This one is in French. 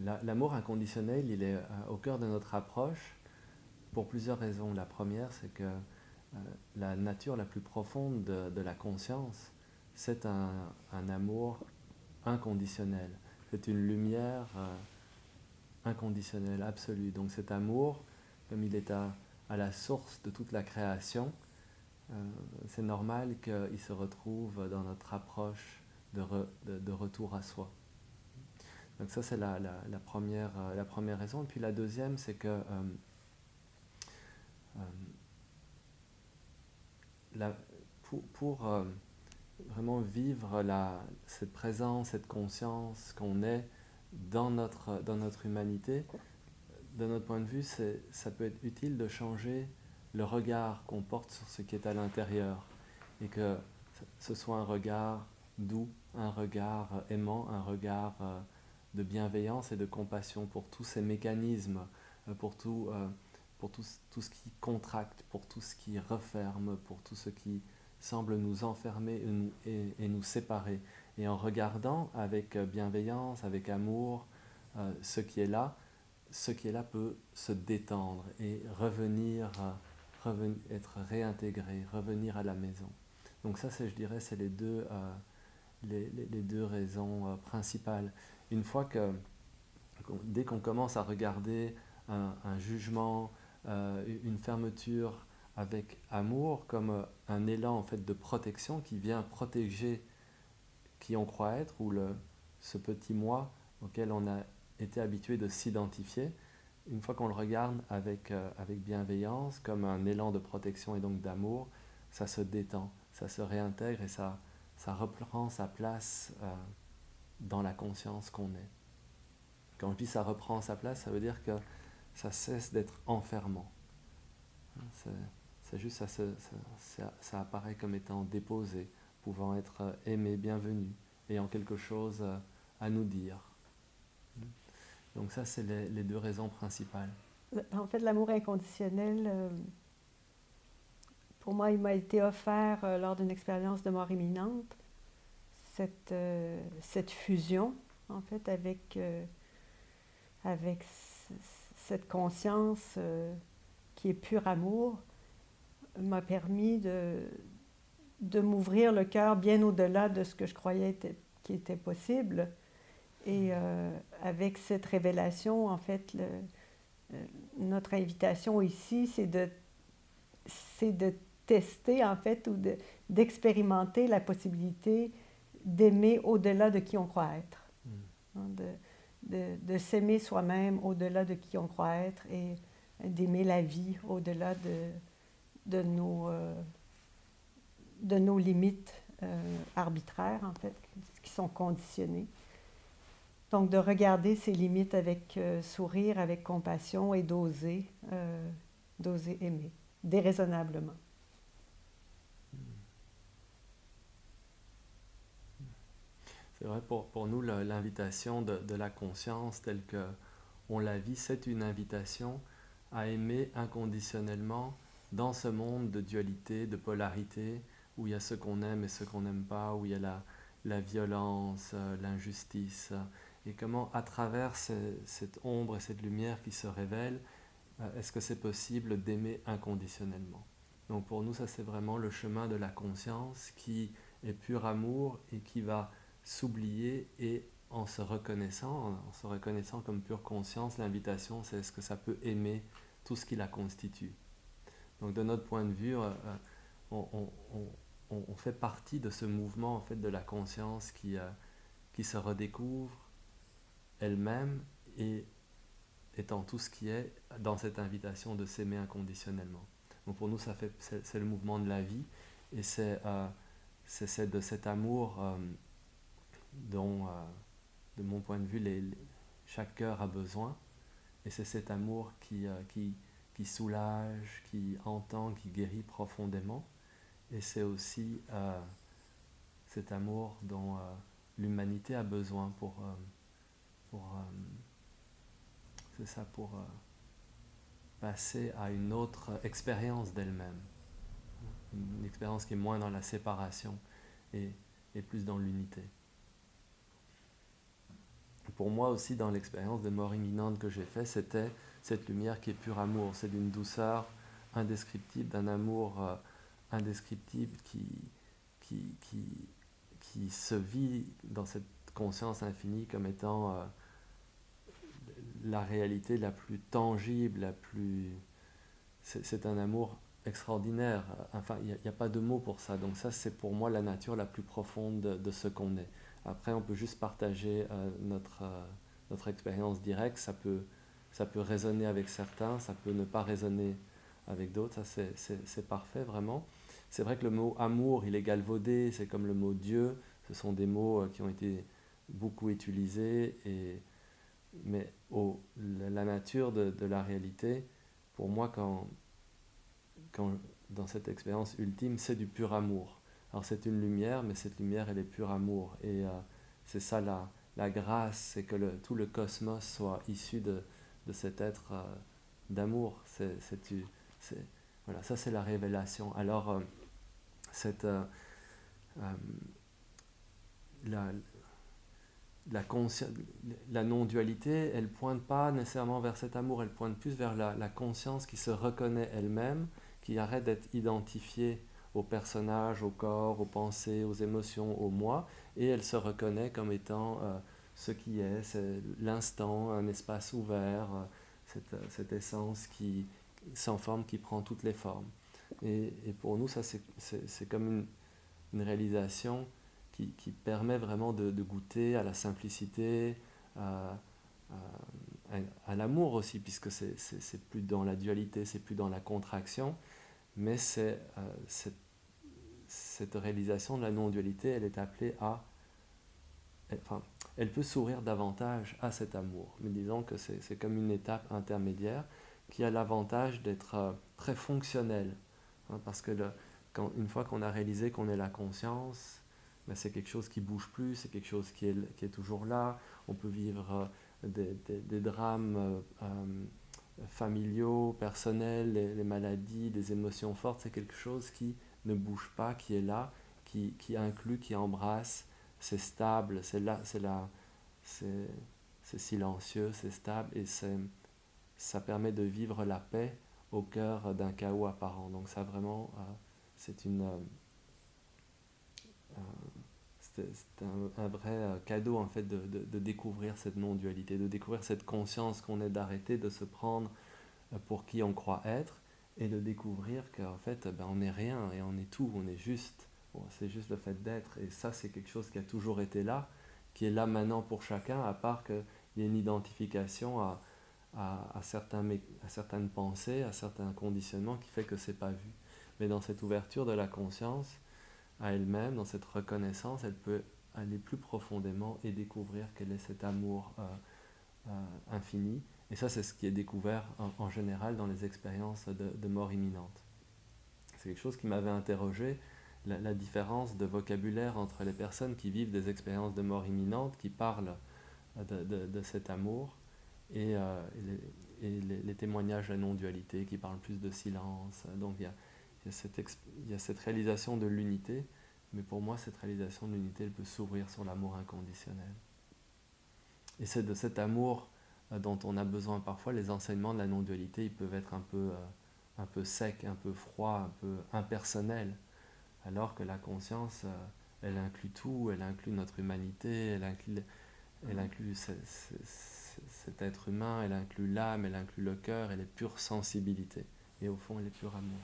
L'amour inconditionnel, il est au cœur de notre approche pour plusieurs raisons. La première, c'est que la nature la plus profonde de la conscience, c'est un amour inconditionnel. C'est une lumière inconditionnelle, absolue. Donc cet amour, comme il est à la source de toute la création, c'est normal qu'il se retrouve dans notre approche de retour à soi. Donc ça, c'est la première raison. Et puis la deuxième, c'est que pour vraiment vivre cette présence, cette conscience qu'on est dans notre humanité, de notre point de vue, ça peut être utile de changer le regard qu'on porte sur ce qui est à l'intérieur et que ce soit un regard doux, un regard aimant, un regard de bienveillance et de compassion pour tous ces mécanismes, pour tout ce qui contracte, pour tout ce qui referme, pour tout ce qui semble nous enfermer et nous séparer. Et en regardant avec bienveillance, avec amour, ce qui est là peut se détendre et être réintégré, revenir à la maison. Donc ça, je dirais, c'est les deux raisons principales. Une fois dès qu'on commence à regarder un jugement, une fermeture avec amour, comme un élan en fait de protection qui vient protéger qui on croit être, ou ce petit moi auquel on a été habitué de s'identifier, une fois qu'on le regarde avec bienveillance, comme un élan de protection et donc d'amour, ça se détend, ça se réintègre et ça reprend sa place dans la conscience qu'on est. Quand je dis ça reprend sa place, ça veut dire que ça cesse d'être enfermant. C'est juste ça apparaît comme étant déposé, pouvant être aimé, bienvenu, ayant quelque chose à nous dire. Donc ça, c'est les deux raisons principales. En fait, l'amour inconditionnel, pour moi, il m'a été offert lors d'une expérience de mort imminente. Cette fusion, en fait, avec cette conscience qui est pur amour, m'a permis de m'ouvrir le cœur bien au-delà de ce que je croyais qui était possible. Et avec cette révélation, en fait, notre invitation ici, c'est de tester, en fait, ou d'expérimenter la possibilité d'aimer au-delà de qui on croit être. De s'aimer soi-même au-delà de qui on croit être et d'aimer la vie au-delà de nos limites arbitraires, en fait, qui sont conditionnées. Donc, de regarder ces limites avec sourire, avec compassion et d'oser aimer, déraisonnablement. C'est vrai, pour nous, l'invitation de la conscience telle qu'on la vit, c'est une invitation à aimer inconditionnellement dans ce monde de dualité, de polarité, où il y a ce qu'on aime et ce qu'on n'aime pas, où il y a la violence, l'injustice, et comment à travers cette ombre et cette lumière qui se révèle, est-ce que c'est possible d'aimer inconditionnellement. Donc pour nous, ça c'est vraiment le chemin de la conscience qui est pur amour et qui va s'oublier, et en se reconnaissant comme pure conscience, l'invitation c'est est-ce que ça peut aimer tout ce qui la constitue. Donc de notre point de vue, on, on fait partie de ce mouvement en fait de la conscience qui se redécouvre elle-même et étant tout ce qui est dans cette invitation de s'aimer inconditionnellement. Donc pour nous, c'est le mouvement de la vie et c'est de cet amour dont, de mon point de vue, chaque cœur a besoin. Et c'est cet amour qui soulage, qui entend, qui guérit profondément. Et c'est aussi cet amour dont l'humanité a besoin c'est ça, pour passer à une autre expérience d'elle-même. Une expérience qui est moins dans la séparation et plus dans l'unité. pour moi aussi, dans l'expérience de mort imminente que j'ai faite, c'était cette lumière qui est pur amour. C'est d'une douceur indescriptible, d'un amour indescriptible qui, qui, qui se vit dans cette conscience infinie comme étant la réalité la plus tangible, la plus... C'est un amour extraordinaire. Enfin, il n'y a pas de mots pour ça. Donc ça, c'est pour moi la nature la plus profonde de ce qu'on est. Après, on peut juste partager notre expérience directe. Ça peut résonner avec certains, ça peut ne pas résonner avec d'autres. Ça, c'est parfait, vraiment. C'est vrai que le mot amour, il est galvaudé. C'est comme le mot Dieu. Ce sont des mots qui ont été beaucoup utilisés. Mais la nature de la réalité, pour moi, dans cette expérience ultime, c'est du pur amour. Alors c'est une lumière, mais cette lumière, elle est pur amour. Et c'est ça la grâce, c'est que tout le cosmos soit issu de cet être d'amour. Voilà, ça c'est la révélation. Alors, cette, euh, la, la non-dualité, elle pointe pas nécessairement vers cet amour, elle pointe plus vers la conscience qui se reconnaît elle-même, qui arrête d'être identifiée au personnage, au corps, aux pensées, aux émotions, au moi, et elle se reconnaît comme étant ce qui est, c'est l'instant, un espace ouvert, cette essence sans forme, qui prend toutes les formes. Et pour nous, ça c'est comme une réalisation qui permet vraiment de goûter à la simplicité, à, à l'amour aussi, puisque c'est plus dans la dualité, c'est plus dans la contraction, mais cette réalisation de la non-dualité, elle est appelée enfin, elle peut s'ouvrir davantage à cet amour. Mais disons que c'est comme une étape intermédiaire qui a l'avantage d'être très fonctionnelle, hein, parce que une fois qu'on a réalisé qu'on est la conscience, ben c'est quelque chose qui ne bouge plus, c'est quelque chose qui est toujours là. On peut vivre des drames familiaux, personnels, les maladies, des émotions fortes. C'est quelque chose qui ne bouge pas, qui est là, qui inclut, qui embrasse. C'est stable, c'est silencieux, c'est stable, et ça permet de vivre la paix au cœur d'un chaos apparent. Donc ça vraiment, c'est une c'est un vrai cadeau en fait de découvrir cette non-dualité, de découvrir cette conscience qu'on est, d'arrêter de se prendre pour qui on croit être, et de découvrir qu'en fait ben, on n'est rien et on est tout, on est juste. Bon, c'est juste le fait d'être, et ça c'est quelque chose qui a toujours été là, qui est là maintenant pour chacun, à part qu'il y ait une identification à certaines pensées, à certains conditionnements qui fait que c'est pas vu. Mais dans cette ouverture de la conscience à elle-même, dans cette reconnaissance, elle peut aller plus profondément et découvrir quel est cet amour infini. Et ça, c'est ce qui est découvert en général dans les expériences de mort imminente. C'est quelque chose qui m'avait interrogé, la différence de vocabulaire entre les personnes qui vivent des expériences de mort imminente, qui parlent de cet amour, et les témoignages de non-dualité, qui parlent plus de silence. Donc il y a cette réalisation de l'unité, mais pour moi, cette réalisation de l'unité, elle peut s'ouvrir sur l'amour inconditionnel. Et c'est de cet amour dont on a besoin parfois. Les enseignements de la non-dualité, ils peuvent être un peu secs, un peu froids, un peu impersonnels, alors que la conscience, elle inclut tout, elle inclut notre humanité, elle inclut cet être humain, elle inclut l'âme, elle inclut le cœur, elle est pure sensibilité. Et au fond, elle est pure amour.